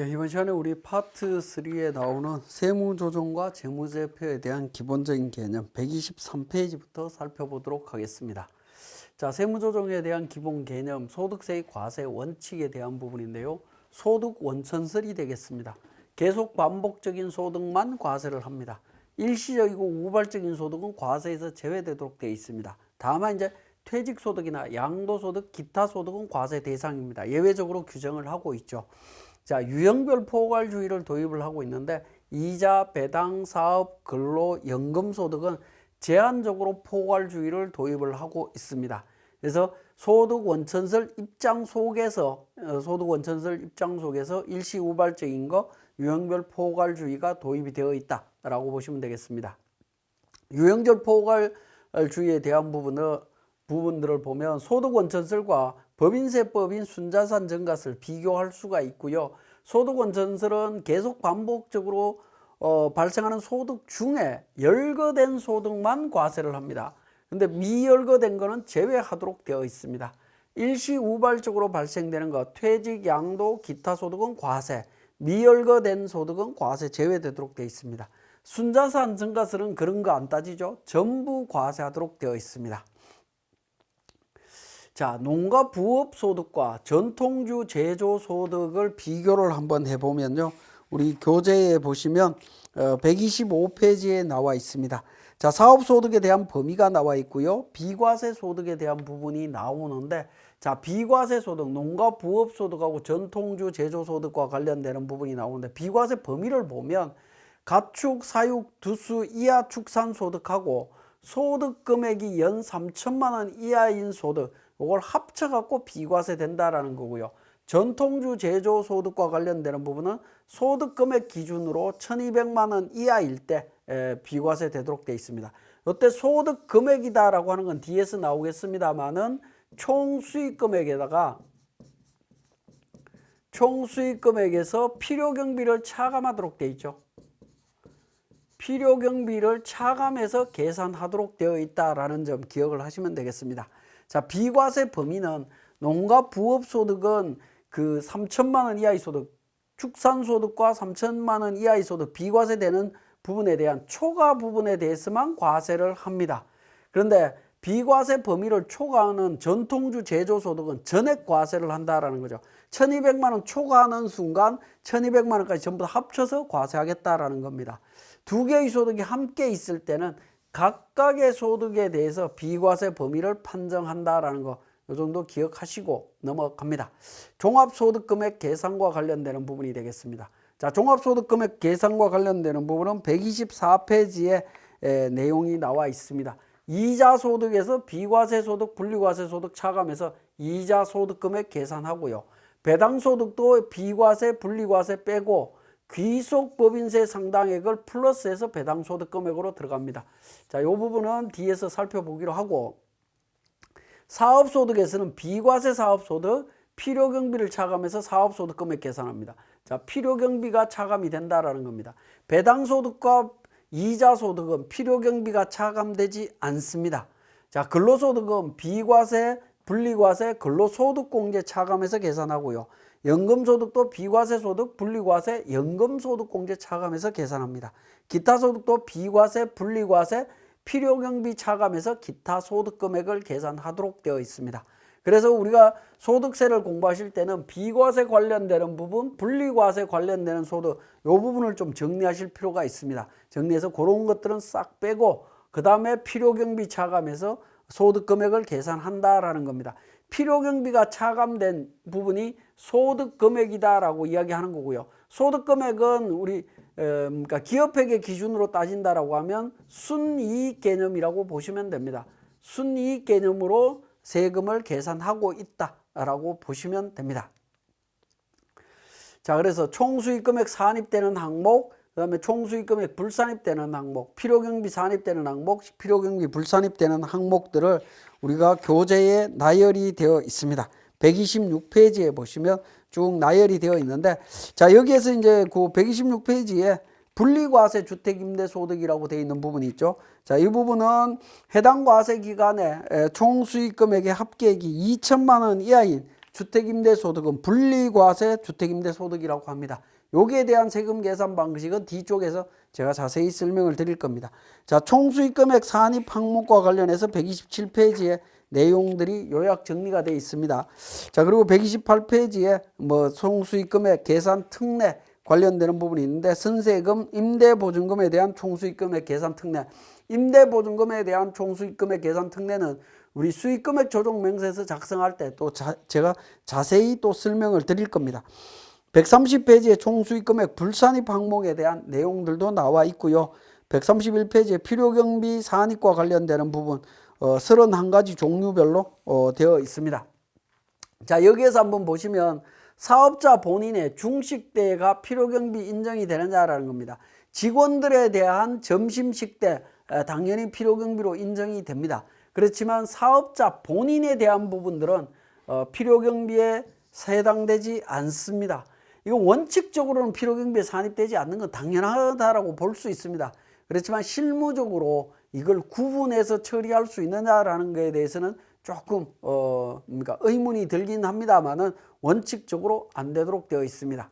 이번 시간에 우리 파트 3에 나오는 세무조정과 재무제표에 대한 기본적인 개념 123페이지부터 살펴보도록 하겠습니다. 자, 세무조정에 대한 기본 개념, 소득세의 과세 원칙에 대한 부분인데요. 소득 원천설이 되겠습니다. 계속 반복적인 소득만 과세를 합니다. 일시적이고 우발적인 소득은 과세에서 제외되도록 되어 있습니다. 다만 이제 퇴직소득이나 양도소득, 기타 소득은 과세 대상입니다. 예외적으로 규정을 하고 있죠. 자, 유형별 포괄주의를 도입을 하고 있는데 이자, 배당, 사업, 근로, 연금소득은 제한적으로 포괄주의를 도입을 하고 있습니다. 그래서 소득 원천설 입장 속에서 일시우발적인 거 유형별 포괄주의가 도입이 되어 있다라고 보시면 되겠습니다. 유형별 포괄주의에 대한 부분들을 보면 소득 원천설과 법인세법인 순자산 증가세를 비교할 수가 있고요. 소득 원천설은 계속 반복적으로 발생하는 소득 중에 열거된 소득만 과세를 합니다. 근데 미열거된 거는 제외하도록 되어 있습니다. 일시우발적으로 발생되는 것, 퇴직, 양도, 기타 소득은 과세, 미열거된 소득은 과세 제외되도록 되어 있습니다. 순자산 증가세는 그런 거 안 따지죠. 전부 과세하도록 되어 있습니다. 자, 농가 부업 소득과 전통주 제조 소득을 비교를 한번 해보면요. 우리 교재에 보시면 125페이지에 나와 있습니다. 자, 사업소득에 대한 범위가 나와 있고요. 비과세 소득에 대한 부분이 나오는데, 자, 비과세 소득, 농가 부업 소득하고 전통주 제조 소득과 관련되는 부분이 나오는데, 비과세 범위를 보면 가축, 사육, 두수 이하 축산 소득하고 소득 금액이 연 3천만 원 이하인 소득, 이걸 합쳐갖고 비과세 된다라는 거고요. 전통주 제조 소득과 관련되는 부분은 소득 금액 기준으로 1,200만 원 이하일 때 비과세 되도록 되어 있습니다. 이때 소득 금액이다라고 하는 건 뒤에서 나오겠습니다만은 총 수익 금액에다가 총 수익 금액에서 필요 경비를 차감하도록 되어 있죠. 필요 경비를 차감해서 계산하도록 되어 있다라는 점 기억을 하시면 되겠습니다. 자, 비과세 범위는 농가 부업 소득은 그 3천만 원 이하의 소득, 축산 소득과 3천만 원 이하의 소득 비과세 되는 부분에 대한 초과 부분에 대해서만 과세를 합니다. 그런데 비과세 범위를 초과하는 전통주 제조 소득은 전액 과세를 한다라는 거죠. 1,200만 원 초과하는 순간 1,200만 원까지 전부 다 합쳐서 과세하겠다라는 겁니다. 두 개의 소득이 함께 있을 때는 각각의 소득에 대해서 비과세 범위를 판정한다라는 거, 이 정도 기억하시고 넘어갑니다. 종합소득금액 계산과 관련되는 부분이 되겠습니다. 자, 종합소득금액 계산과 관련되는 부분은 124페이지에 내용이 나와 있습니다. 이자소득에서 비과세소득, 분리과세소득 차감해서 이자소득금액 계산하고 배당소득도 비과세, 분리과세 빼고 귀속법인세 상당액을 플러스해서 배당소득 금액으로 들어갑니다. 자, 이 부분은 뒤에서 살펴보기로 하고, 사업소득에서는 비과세 사업소득, 필요경비를 차감해서 사업소득 금액 계산합니다. 자, 필요경비가 차감이 된다라는 겁니다. 배당소득과 이자소득은 필요경비가 차감되지 않습니다. 자, 근로소득은 비과세, 분리과세, 근로소득공제 차감해서 계산하고요. 연금소득도 비과세소득, 분리과세, 연금소득공제 차감해서 계산합니다. 기타소득도 비과세, 분리과세, 필요경비 차감해서 기타 소득금액을 계산하도록 되어 있습니다. 그래서 우리가 소득세를 공부하실 때는 비과세 관련되는 부분, 분리과세 관련되는 소득, 이 부분을 좀 정리하실 필요가 있습니다. 정리해서 그런 것들은 싹 빼고 그 다음에 필요경비 차감해서 소득금액을 계산한다라는 겁니다. 필요경비가 차감된 부분이 소득금액이다라고 이야기하는 거고요. 소득금액은 우리 그러니까 기업회계 기준으로 따진다라고 하면 순이익 개념이라고 보시면 됩니다. 순이익 개념으로 세금을 계산하고 있다라고 보시면 됩니다. 자, 그래서 총수익금액 산입되는 항목, 그 다음에 총수익금액 불산입되는 항목, 필요경비 산입되는 항목, 필요경비 불산입되는 항목들을 우리가 교재에 나열이 되어 있습니다. 126페이지에 보시면 쭉 나열이 되어 있는데, 자, 여기에서 이제 그 126페이지에 분리과세 주택임대소득이라고 되어 있는 부분이 있죠. 자, 이 부분은 해당 과세 기간에 총수익금액의 합계액이 2천만 원 이하인 주택임대소득은 분리과세 주택임대소득이라고 합니다. 여기에 대한 세금 계산 방식은 뒤쪽에서 제가 자세히 설명을 드릴 겁니다. 자, 총수익금액 산입 항목과 관련해서 127페이지에 내용들이 요약 정리가 되어 있습니다. 자, 그리고 128페이지에 뭐 총수익금액 계산 특례 관련되는 부분이 있는데, 선세금, 임대보증금에 대한 총수익금액 계산 특례. 임대보증금에 대한 총수익금액 계산 특례는 우리 수익금액 조정 명세서 작성할 때 또 제가 자세히 또 설명을 드릴 겁니다. 130페이지에 총수익금액 불산입 항목에 대한 내용들도 나와 있고요. 131페이지에 필요경비 산입과 관련되는 부분 31가지 종류별로 되어 있습니다. 자, 여기에서 한번 보시면 사업자 본인의 중식대가 필요경비 인정이 되느냐라는 겁니다. 직원들에 대한 점심식대 당연히 필요경비로 인정이 됩니다. 그렇지만 사업자 본인에 대한 부분들은 필요경비에 해당되지 않습니다. 이건 원칙적으로는 필요경비에 산입되지 않는 건 당연하다라고 볼 수 있습니다. 그렇지만 실무적으로 이걸 구분해서 처리할 수 있느냐라는 것에 대해서는 조금 의문이 들긴 합니다만은 원칙적으로 안 되도록 되어 있습니다.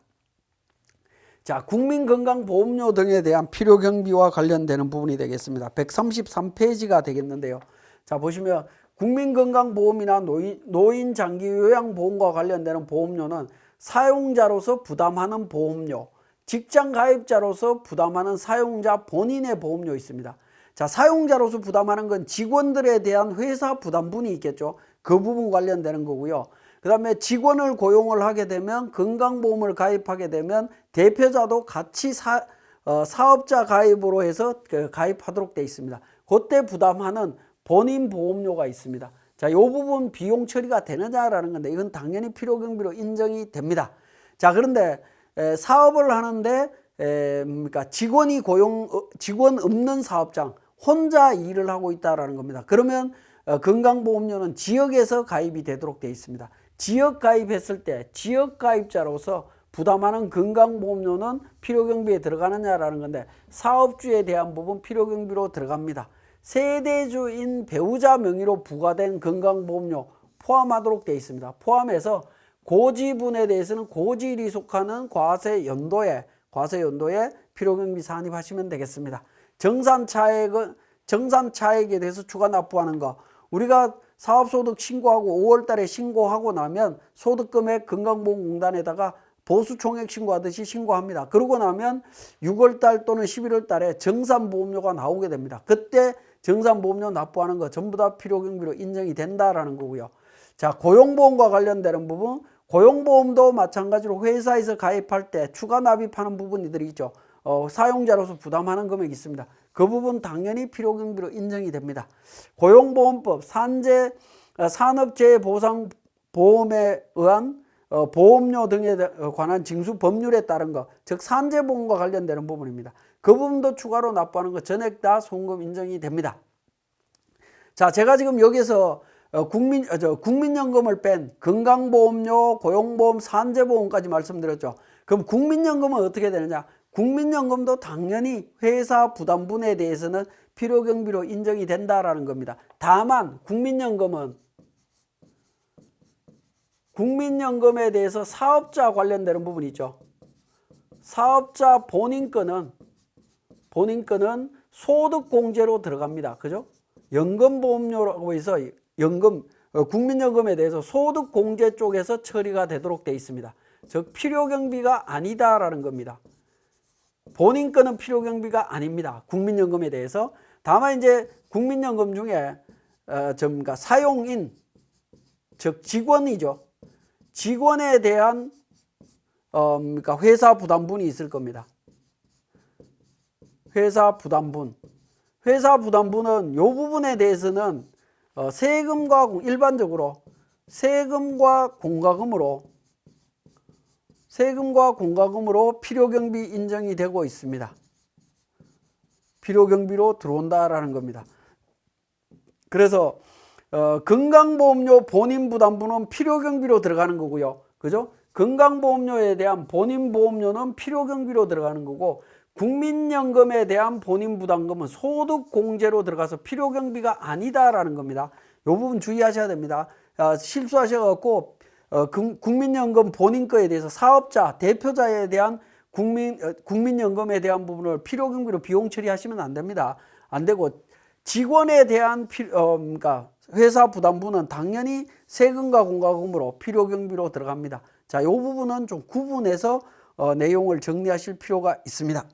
자, 국민건강보험료 등에 대한 필요경비와 관련되는 부분이 되겠습니다. 133페이지가 되겠는데요. 자, 보시면 국민건강보험이나 노인장기요양보험과 관련되는 보험료는 사용자로서 부담하는 보험료, 직장가입자로서 부담하는 사용자 본인의 보험료 있습니다. 자, 사용자로서 부담하는 건 직원들에 대한 회사 부담분이 있겠죠. 그 부분 관련되는 거고요. 그 다음에 직원을 고용을 하게 되면, 건강보험을 가입하게 되면 대표자도 같이 사업자 가입으로 해서 가입하도록 되어 있습니다. 그때 부담하는 본인 보험료가 있습니다. 자, 이 부분 비용 처리가 되느냐라는 건데, 이건 당연히 필요경비로 인정이 됩니다. 자, 그런데 사업을 하는데 직원 없는 사업장 혼자 일을 하고 있다라는 겁니다. 그러면 건강보험료는 지역에서 가입이 되도록 되어 있습니다. 지역 가입했을 때 지역 가입자로서 부담하는 건강보험료는 필요경비에 들어가느냐라는 건데, 사업주에 대한 부분 필요경비로 들어갑니다. 세대주인 배우자 명의로 부과된 건강보험료 포함하도록 되어 있습니다. 포함해서 고지분에 대해서는 고지일이 속하는 과세연도에 필요경비 산입하시면 되겠습니다. 정산차액에 대해서 추가 납부하는 거, 우리가 사업소득 신고하고 5월 달에 신고하고 나면 소득금액 건강보험공단에다가 보수총액 신고하듯이 신고합니다. 그러고 나면 6월 달 또는 11월 달에 정산보험료가 나오게 됩니다. 그때 정산보험료 납부하는 거 전부 다 필요경비로 인정이 된다라는 거고요. 자, 고용보험과 관련되는 부분, 고용보험도 마찬가지로 회사에서 가입할 때 추가 납입하는 부분들이 있죠. 사용자로서 부담하는 금액이 있습니다. 그 부분 당연히 필요경비로 인정이 됩니다. 고용보험법, 산업재해보상보험에 의한 보험료 등에 관한 징수 법률에 따른 것, 즉 산재보험과 관련되는 부분입니다. 그 부분도 추가로 납부하는 것 전액 다 송금 인정이 됩니다. 자, 제가 지금 여기서 국민연금을 뺀 건강보험료, 고용보험, 산재보험까지 말씀드렸죠. 그럼 국민연금은 어떻게 되느냐? 국민연금도 당연히 회사 부담분에 대해서는 필요경비로 인정이 된다라는 겁니다. 다만 국민연금에 대해서 사업자 관련되는 부분이 있죠. 사업자 본인 거는 소득공제로 들어갑니다. 그죠? 연금보험료라고 해서 국민연금에 대해서 소득공제 쪽에서 처리가 되도록 되어 있습니다. 즉 필요경비가 아니다라는 겁니다. 본인 거는 필요경비가 아닙니다. 국민연금에 대해서. 다만 이제 국민연금 중에 사용인, 즉 직원이죠. 직원에 대한 회사 부담분이 있을 겁니다. 회사 부담분은 이 부분에 대해서는 일반적으로 세금과 공과금으로 필요경비 인정이 되고 있습니다. 필요경비로 들어온다라는 겁니다. 그래서 건강보험료 본인부담분은 필요경비로 들어가는 거고요. 그죠? 건강보험료에 대한 본인보험료는 필요경비로 들어가는 거고, 국민연금에 대한 본인부담금은 소득공제로 들어가서 필요경비가 아니다라는 겁니다. 이 부분 주의하셔야 됩니다. 실수하셔갖고 국민연금 본인 거에 대해서 사업자, 대표자에 대한 국민연금에 대한 부분을 필요경비로 비용 처리하시면 안 됩니다. 안 되고 직원에 대한 그러니까 회사 부담부는 당연히 세금과 공과금으로 필요경비로 들어갑니다. 자, 이 부분은 좀 구분해서 내용을 정리하실 필요가 있습니다.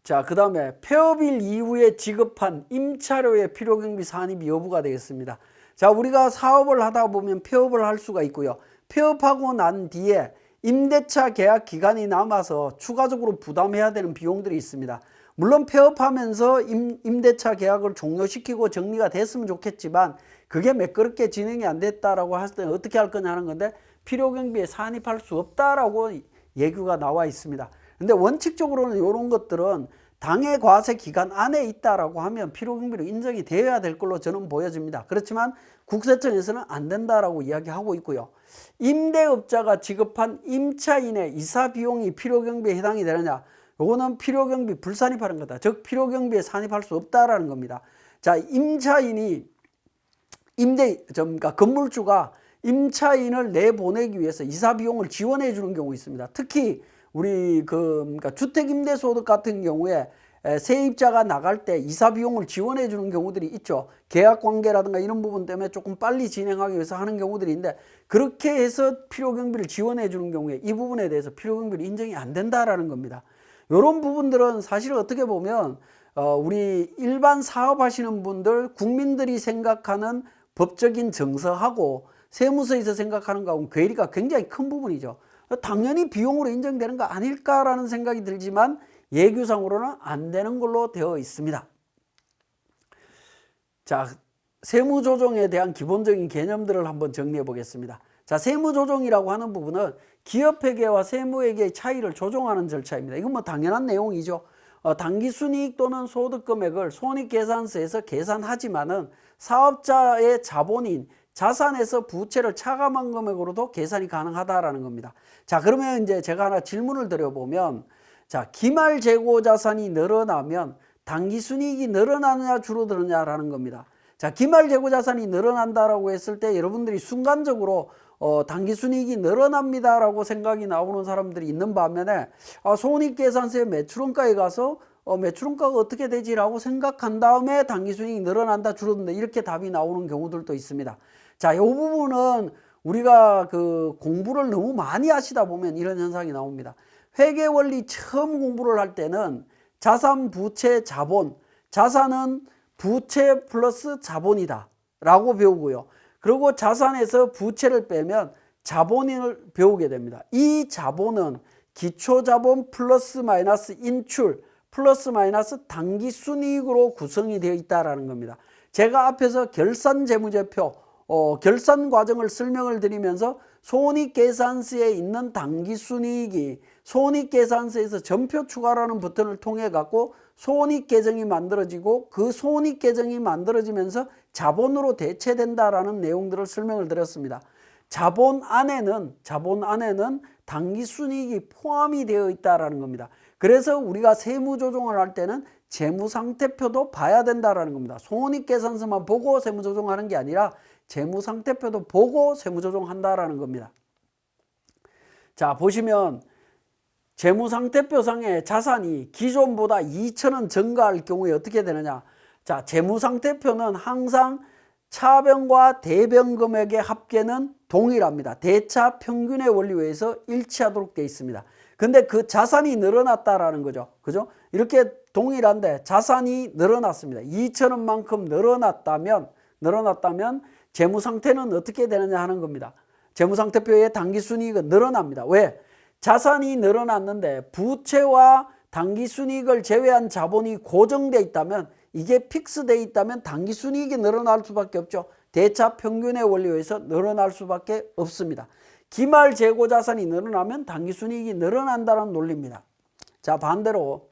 자, 그 다음에 폐업일 이후에 지급한 임차료의 필요경비 산입 여부가 되겠습니다. 자, 우리가 사업을 하다 보면 폐업을 할 수가 있고요. 폐업하고 난 뒤에 임대차 계약 기간이 남아서 추가적으로 부담해야 되는 비용들이 있습니다. 물론 폐업하면서 임대차 계약을 종료시키고 정리가 됐으면 좋겠지만 그게 매끄럽게 진행이 안 됐다라고 했을 때는 어떻게 할 거냐 하는 건데 필요경비에 산입할 수 없다라고 예규가 나와 있습니다. 근데 원칙적으로는 이런 것들은 당해 과세 기간 안에 있다라고 하면 필요경비로 인정이 되어야 될 걸로 저는 보여집니다. 그렇지만 국세청에서는 안 된다라고 이야기하고 있고요. 임대업자가 지급한 임차인의 이사 비용이 필요경비에 해당이 되느냐? 요거는 필요경비 불산입하는 거다. 즉 필요경비에 산입할 수 없다라는 겁니다. 자, 임차인이 그러니까 건물주가 임차인을 내보내기 위해서 이사 비용을 지원해 주는 경우 있습니다. 특히 우리 그러니까 주택임대소득 같은 경우에 세입자가 나갈 때 이사 비용을 지원해 주는 경우들이 있죠. 계약 관계라든가 이런 부분 때문에 조금 빨리 진행하기 위해서 하는 경우들이 있는데 그렇게 해서 필요경비를 지원해 주는 경우에 이 부분에 대해서 필요경비를 인정이 안 된다라는 겁니다. 이런 부분들은 사실 어떻게 보면 우리 일반 사업하시는 분들 국민들이 생각하는 법적인 정서하고 세무서에서 생각하는 거하고는 괴리가 굉장히 큰 부분이죠. 당연히 비용으로 인정되는 거 아닐까라는 생각이 들지만 예규상으로는 안 되는 걸로 되어 있습니다. 자, 세무조정에 대한 기본적인 개념들을 한번 정리해 보겠습니다. 자, 세무조정이라고 하는 부분은 기업회계와 세무회계의 차이를 조정하는 절차입니다. 이건 뭐 당연한 내용이죠. 당기순이익 또는 소득금액을 손익계산서에서 계산하지만은 사업자의 자본인 자산에서 부채를 차감한 금액으로도 계산이 가능하다라는 겁니다. 자, 그러면 이제 제가 하나 질문을 드려보면, 자, 기말 재고 자산이 늘어나면 당기순이익이 늘어나느냐 줄어드느냐라는 겁니다. 자, 기말 재고 자산이 늘어난다라고 했을 때 여러분들이 순간적으로 당기순이익이 늘어납니다라고 생각이 나오는 사람들이 있는 반면에 손익계산서의 매출원가에 가서 매출원가가 어떻게 되지라고 생각한 다음에 당기순이익이 늘어난다 줄어든다 이렇게 답이 나오는 경우들도 있습니다. 자, 이 부분은 우리가 그 공부를 너무 많이 하시다 보면 이런 현상이 나옵니다. 회계원리 처음 공부를 할 때는 자산, 부채, 자본, 자산은 부채 플러스 자본이다 라고 배우고요. 그리고 자산에서 부채를 빼면 자본을 배우게 됩니다. 이 자본은 기초자본 플러스 마이너스 인출 플러스 마이너스 당기순이익으로 구성이 되어 있다는 겁니다. 제가 앞에서 결산재무제표 결산 과정을 설명을 드리면서 손익계산서에 있는 당기순이익이 손익계산서에서 전표 추가라는 버튼을 통해 갖고 손익계정이 만들어지고 그 손익계정이 만들어지면서 자본으로 대체된다라는 내용들을 설명을 드렸습니다. 자본 안에는 당기순이익이 포함이 되어 있다라는 겁니다. 그래서 우리가 세무조정을 할 때는 재무상태표도 봐야 된다라는 겁니다. 손익계산서만 보고 세무조정하는 게 아니라 재무상태표도 보고 세무조정한다라는 겁니다. 자, 보시면 재무상태표상의 자산이 기존보다 2,000원 증가할 경우에 어떻게 되느냐. 자, 재무상태표는 항상 차변과 대변 금액의 합계는 동일합니다. 대차 평균의 원리에 의해서 일치하도록 되어 있습니다. 근데 그 자산이 늘어났다라는 거죠. 그죠? 이렇게 동일한데 자산이 늘어났습니다. 2,000원만큼 늘어났다면 재무상태는 어떻게 되느냐 하는 겁니다. 재무상태표의 당기순이익은 늘어납니다. 왜? 자산이 늘어났는데 부채와 당기순이익을 제외한 자본이 고정되어 있다면 이게 픽스되어 있다면 당기순이익이 늘어날 수밖에 없죠. 대차 평균의 원리에 의해서 늘어날 수밖에 없습니다. 기말 재고 자산이 늘어나면 당기순이익이 늘어난다는 논리입니다. 자, 반대로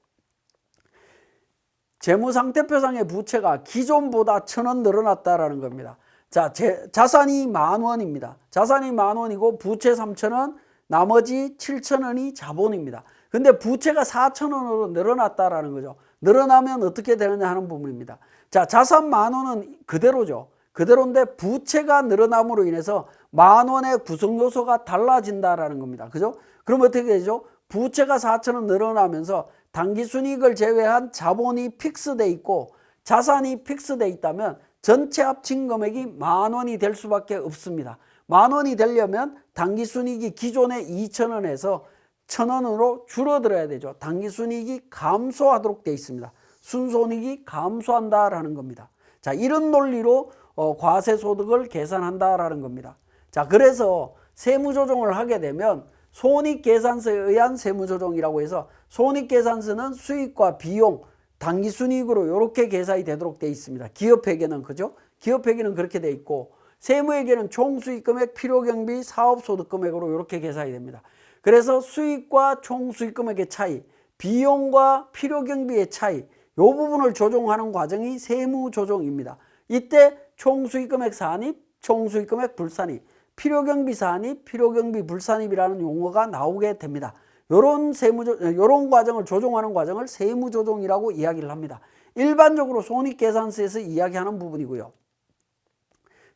재무상태표상의 부채가 기존보다 1,000원 늘어났다라는 겁니다. 자, 자산이 10,000원입니다. 자산이 10,000원이고 부채 3,000원, 나머지 7,000원이 자본입니다. 근데 부채가 4,000원으로 늘어났다라는 거죠. 늘어나면 어떻게 되느냐 하는 부분입니다. 자, 자산 10,000원은 그대로죠. 그대로인데 부채가 늘어남으로 인해서 만원의 구성 요소가 달라진다라는 겁니다. 그죠? 그럼 어떻게 되죠? 부채가 4천원 늘어나면서 당기순이익을 제외한 자본이 픽스돼 있고 자산이 픽스돼 있다면 전체 합친 금액이 만원이 될 수밖에 없습니다. 만원이 되려면 당기순이익이 기존의 2천원에서 1,000원으로 줄어들어야 되죠. 당기순이익이 감소하도록 되어 있습니다. 순손익이 감소한다라는 겁니다. 자, 이런 논리로 과세소득을 계산한다라는 겁니다. 자, 그래서 세무조정을 하게 되면 손익계산서에 의한 세무조정이라고 해서 손익계산서는 수익과 비용, 당기순이익으로 이렇게 계산이 되도록 되어 있습니다. 기업회계는 그죠? 기업회계는 그렇게 되어 있고 세무회계는 총수익금액, 필요경비, 사업소득금액으로 이렇게 계산이 됩니다. 그래서 수익과 총수익금액의 차이, 비용과 필요경비의 차이, 이 부분을 조정하는 과정이 세무조정입니다. 이때 총수익금액 산입, 총수익금액 불산입, 필요경비 산입, 필요경비 불산입이라는 용어가 나오게 됩니다. 요런 과정을 조정하는 과정을 세무조정이라고 이야기를 합니다. 일반적으로 손익계산서에서 이야기하는 부분이고요.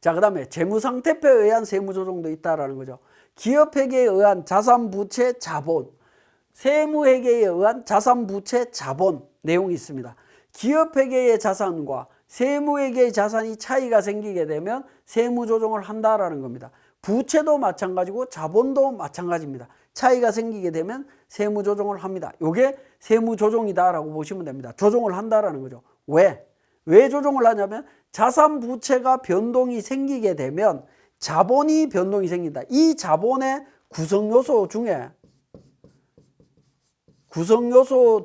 자, 그 다음에 재무상태표에 의한 세무조정도 있다라는 거죠. 기업회계에 의한 자산부채 자본, 세무회계에 의한 자산부채 자본 내용이 있습니다. 기업회계의 자산과 세무회계의 자산이 차이가 생기게 되면 세무조정을 한다라는 겁니다. 부채도 마찬가지고 자본도 마찬가지입니다. 차이가 생기게 되면 세무조정을 합니다. 이게 세무조정이다라고 보시면 됩니다. 조정을 한다라는 거죠. 왜 조정을 하냐면 자산 부채가 변동이 생기게 되면 자본이 변동이 생긴다. 이 자본의 구성요소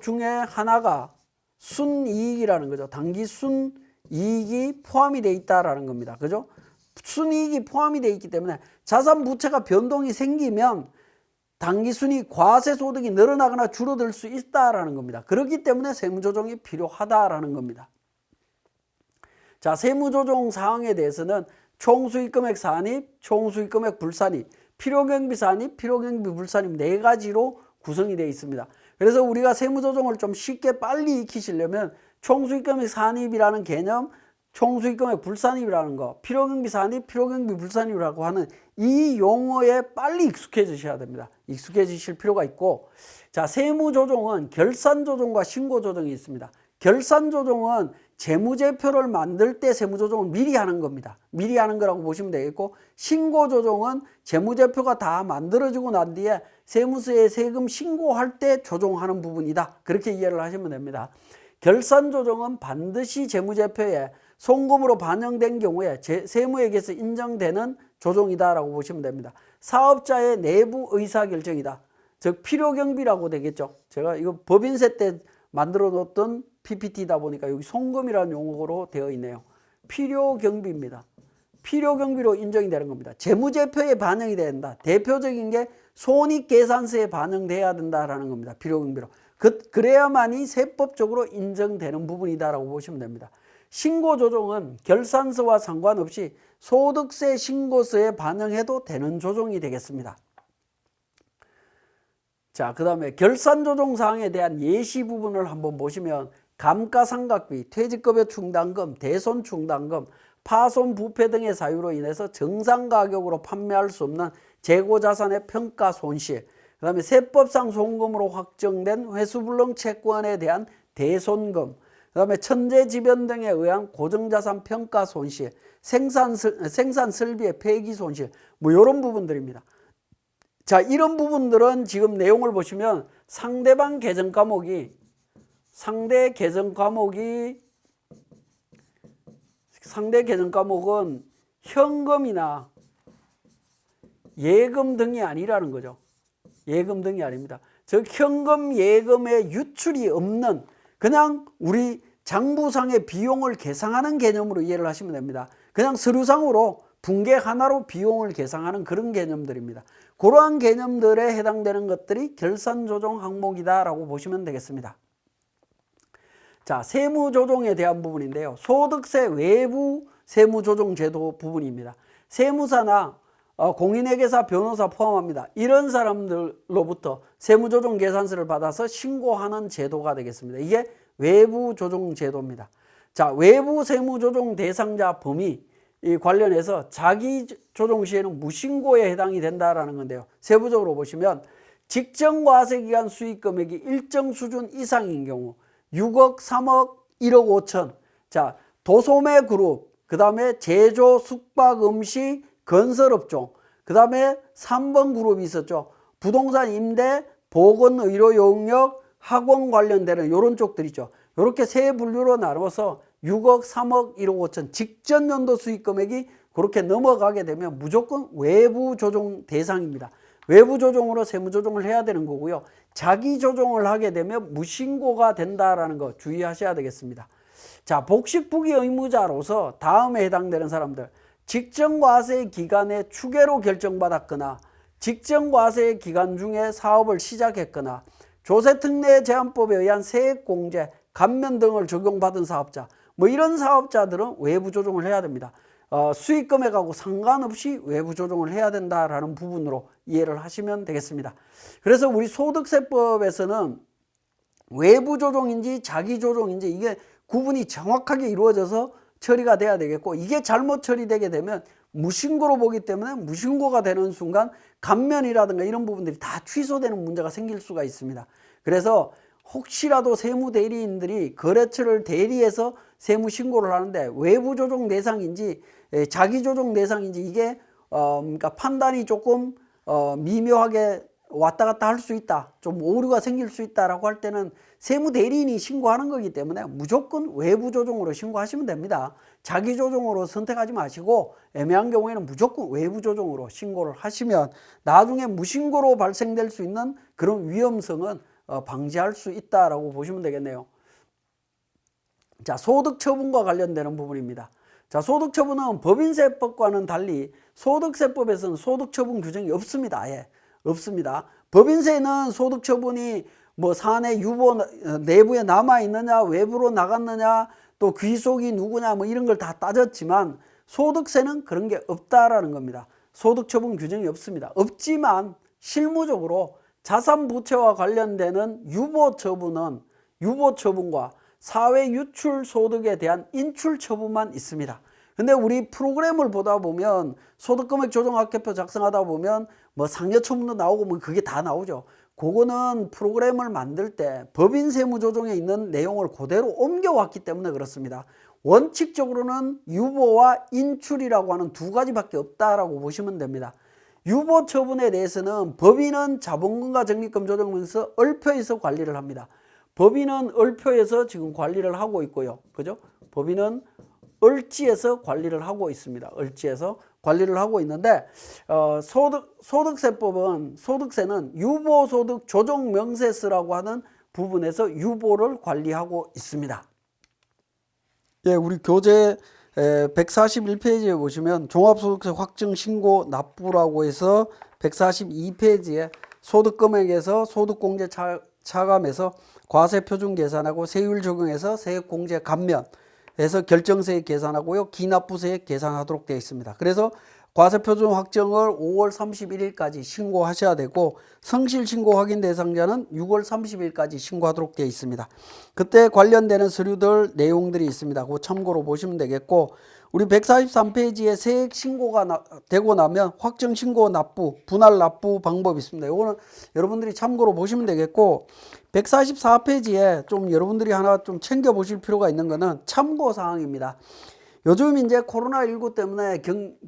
중에 하나가 순이익이라는 거죠. 당기 순이익이 포함이 되어 있다라는 겁니다. 그죠? 순이익이 포함이 되어 있기 때문에 자산 부채가 변동이 생기면 당기순이익 과세소득이 늘어나거나 줄어들 수 있다라는 겁니다. 그렇기 때문에 세무조정이 필요하다라는 겁니다. 자, 세무조정 사항에 대해서는 총수익금액 산입, 총수익금액 불산입, 필요경비 산입, 필요경비 불산입 4가지로 구성이 되어 있습니다. 그래서 우리가 세무조정을 좀 쉽게 빨리 익히시려면 총수익금액 산입이라는 개념, 총수익금액 불산입이라는 거, 필요경비 산입, 필요경비 불산입이라고 하는 이 용어에 빨리 익숙해지셔야 됩니다. 익숙해지실 필요가 있고, 자, 세무조정은 결산조정과 신고조정이 있습니다. 결산조정은 재무제표를 만들 때 세무조정을 미리 하는 겁니다. 미리 하는 거라고 보시면 되겠고, 신고조정은 재무제표가 다 만들어지고 난 뒤에 세무서에 세금 신고할 때 조정하는 부분이다. 그렇게 이해를 하시면 됩니다. 결산조정은 반드시 재무제표에 송금으로 반영된 경우에 세무회계에서 인정되는 조정이다라고 보시면 됩니다. 사업자의 내부 의사결정이다. 즉 필요경비라고 되겠죠. 제가 이거 법인세 때 만들어 놓았던 PPT다 보니까 여기 송금이라는 용어로 되어 있네요. 필요경비입니다. 필요경비로 인정이 되는 겁니다. 재무제표에 반영이 된다. 대표적인 게 손익계산서에 반영돼야 된다라는 겁니다. 필요경비로. 그래야만이 세법적으로 인정되는 부분이다라고 보시면 됩니다. 신고조정은 결산서와 상관없이 소득세 신고서에 반영해도 되는 조정이 되겠습니다. 자, 그 다음에 결산조정 사항에 대한 예시 부분을 한번 보시면 감가상각비, 퇴직급여 충당금, 대손 충당금, 파손 부패 등의 사유로 인해서 정상가격으로 판매할 수 없는 재고자산의 평가 손실, 그 다음에 세법상 송금으로 확정된 회수불능 채권에 대한 대손금, 그 다음에 천재지변 등에 의한 고정자산 평가 손실, 생산 설비의 폐기 손실, 뭐 이런 부분들입니다. 자, 이런 부분들은 지금 내용을 보시면 상대 계정 과목은 현금이나 예금 등이 아니라는 거죠. 예금 등이 아닙니다. 즉 현금, 예금의 유출이 없는 그냥 우리 장부상의 비용을 계상하는 개념으로 이해를 하시면 됩니다. 그냥 서류상으로 분계 하나로 비용을 계상하는 그런 개념들입니다. 그러한 개념들에 해당되는 것들이 결산조정 항목이다라고 보시면 되겠습니다. 자, 세무조정에 대한 부분인데요. 소득세 외부 세무조정제도 부분입니다. 세무사나 공인회계사, 변호사 포함합니다. 이런 사람들로부터 세무조정 계산서를 받아서 신고하는 제도가 되겠습니다. 이게 외부 조정 제도입니다. 자, 외부 세무조정 대상자 범위, 이 관련해서 자기조정 시에는 무신고에 해당이 된다라는 건데요. 세부적으로 보시면 직전과세기간 수익금액이 일정 수준 이상인 경우 6억, 3억, 1억 5천. 자, 도소매 그룹, 그 다음에 제조, 숙박, 음식, 건설업종, 그 다음에 3번 그룹이 있었죠. 부동산 임대, 보건, 의료, 용역, 학원 관련되는 이런 쪽들 있죠. 이렇게 세 분류로 나눠서 6억, 3억, 1억 5천 직전 연도 수익 금액이 그렇게 넘어가게 되면 무조건 외부 조정 대상입니다. 외부 조정으로 세무 조정을 해야 되는 거고요. 자기 조정을 하게 되면 무신고가 된다라는 거 주의하셔야 되겠습니다. 자, 복식부기 의무자로서 다음에 해당되는 사람들, 직전과세 기간에 추계로 결정받았거나 직전과세 기간 중에 사업을 시작했거나 조세특례제한법에 의한 세액공제, 감면 등을 적용받은 사업자, 뭐 이런 사업자들은 외부 조정을 해야 됩니다. 수익 금액하고 상관없이 외부 조정을 해야 된다라는 부분으로 이해를 하시면 되겠습니다. 그래서 우리 소득세법에서는 외부 조정인지 자기 조정인지 이게 구분이 정확하게 이루어져서 처리가 돼야 되겠고, 이게 잘못 처리되게 되면 무신고로 보기 때문에 무신고가 되는 순간 감면이라든가 이런 부분들이 다 취소되는 문제가 생길 수가 있습니다. 그래서 혹시라도 세무대리인들이 거래처를 대리해서 세무신고를 하는데 외부 조정 대상인지 자기 조정 대상인지 이게 그러니까 판단이 조금 미묘하게 왔다 갔다 할 수 있다, 좀 오류가 생길 수 있다라고 할 때는 세무대리인이 신고하는 거기 때문에 무조건 외부 조정으로 신고하시면 됩니다. 자기 조정으로 선택하지 마시고 애매한 경우에는 무조건 외부 조정으로 신고를 하시면 나중에 무신고로 발생될 수 있는 그런 위험성은 방지할 수 있다라고 보시면 되겠네요. 자, 소득처분과 관련되는 부분입니다. 자, 소득처분은 법인세법과는 달리 소득세법에서는 소득처분 규정이 없습니다. 아예 없습니다. 법인세는 소득처분이 뭐 사내 유보 내부에 남아 있느냐, 외부로 나갔느냐, 또 귀속이 누구냐, 뭐 이런 걸 다 따졌지만 소득세는 그런 게 없다라는 겁니다. 소득처분 규정이 없습니다. 없지만 실무적으로 자산부채와 관련되는 유보처분은 유보처분과 사회유출소득에 대한 인출처분만 있습니다. 근데 우리 프로그램을 보다 보면 소득금액 조정학계표 작성하다 보면 뭐 상여처분도 나오고 뭐 그게 다 나오죠. 그거는 프로그램을 만들 때 법인세무조정에 있는 내용을 그대로 옮겨왔기 때문에 그렇습니다. 원칙적으로는 유보와 인출이라고 하는 두 가지밖에 없다라고 보시면 됩니다. 유보 처분에 대해서는 법인은 자본금과 적립금 조정명에서 얼표에서 관리를 합니다. 법인은 얼표에서 지금 관리를 하고 있고요. 그죠? 법인은 얼지에서 관리를 하고 있습니다. 얼지에서 관리를 하고 있는데 소득세법은 소득세는 유보소득 조정명세서라고 하는 부분에서 유보를 관리하고 있습니다. 예, 우리 교재 141페이지에 보시면 종합소득세 확정신고 납부라고 해서 142페이지에 소득금액에서 소득공제 차감해서 과세표준 계산하고 세율 적용해서 세액공제 감면해서 결정세액 계산하고요. 기납부세액 계산하도록 되어 있습니다. 그래서 과세표준 확정을 5월 31일까지 신고하셔야 되고 성실신고 확인 대상자는 6월 30일까지 신고하도록 되어 있습니다. 그때 관련되는 서류들 내용들이 있습니다. 그거 참고로 보시면 되겠고, 우리 143페이지에 세액 신고가 되고 나면 확정 신고 납부, 분할 납부 방법이 있습니다. 이거는 여러분들이 참고로 보시면 되겠고, 144페이지에 좀 여러분들이 하나 좀 챙겨 보실 필요가 있는 거는 참고 사항입니다. 요즘 이제 코로나19 때문에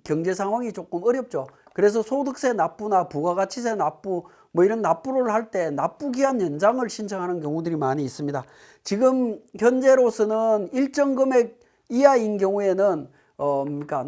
경제 상황이 조금 어렵죠. 그래서 소득세 납부나 부가가치세 납부 뭐 이런 납부를 할 때 납부기한 연장을 신청하는 경우들이 많이 있습니다. 지금 현재로서는 일정 금액 이하인 경우에는 그러니까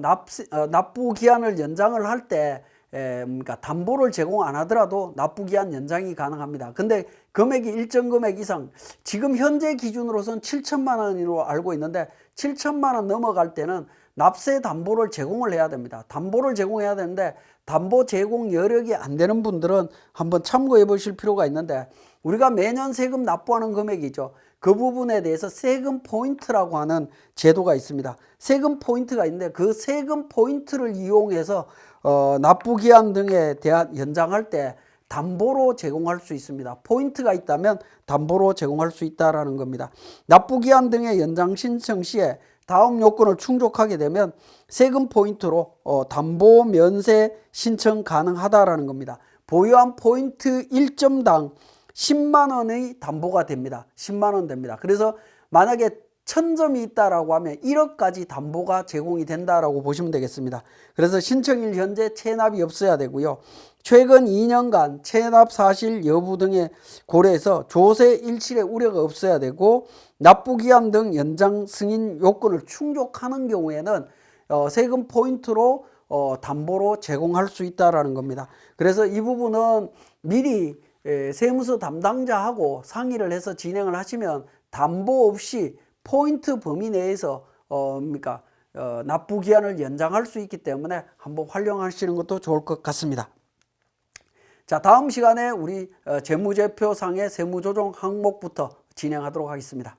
납부기한을 연장을 할 때 그러니까 담보를 제공 안 하더라도 납부기한 연장이 가능합니다. 근데 금액이 일정 금액 이상, 지금 현재 기준으로서는 7천만 원으로 알고 있는데 7천만 원 넘어갈 때는 납세 담보를 제공을 해야 됩니다. 담보를 제공해야 되는데 담보 제공 여력이 안 되는 분들은 한번 참고해 보실 필요가 있는데, 우리가 매년 세금 납부하는 금액이죠. 그 부분에 대해서 세금 포인트라고 하는 제도가 있습니다. 세금 포인트가 있는데 그 세금 포인트를 이용해서 납부기한 등에 대한 연장할 때 담보로 제공할 수 있습니다. 포인트가 있다면 담보로 제공할 수 있다는 겁니다. 납부기한 등의 연장 신청 시에 다음 요건을 충족하게 되면 세금 포인트로 담보 면세 신청 가능하다라는 겁니다. 보유한 포인트 1점당 10만 원의 담보가 됩니다. 10만 원 됩니다. 그래서 만약에 1000점이 있다라고 하면 1억까지 담보가 제공이 된다라고 보시면 되겠습니다. 그래서 신청일 현재 체납이 없어야 되고요. 최근 2년간 체납 사실 여부 등에 고려해서 조세 일실의 우려가 없어야 되고 납부기한 등 연장 승인 요건을 충족하는 경우에는 세금 포인트로 담보로 제공할 수 있다라는 겁니다. 그래서 이 부분은 미리 세무서 담당자하고 상의를 해서 진행을 하시면 담보 없이 포인트 범위 내에서 납부 기한을 연장할 수 있기 때문에 한번 활용하시는 것도 좋을 것 같습니다. 자, 다음 시간에 우리 재무제표상의 세무조정 항목부터 진행하도록 하겠습니다.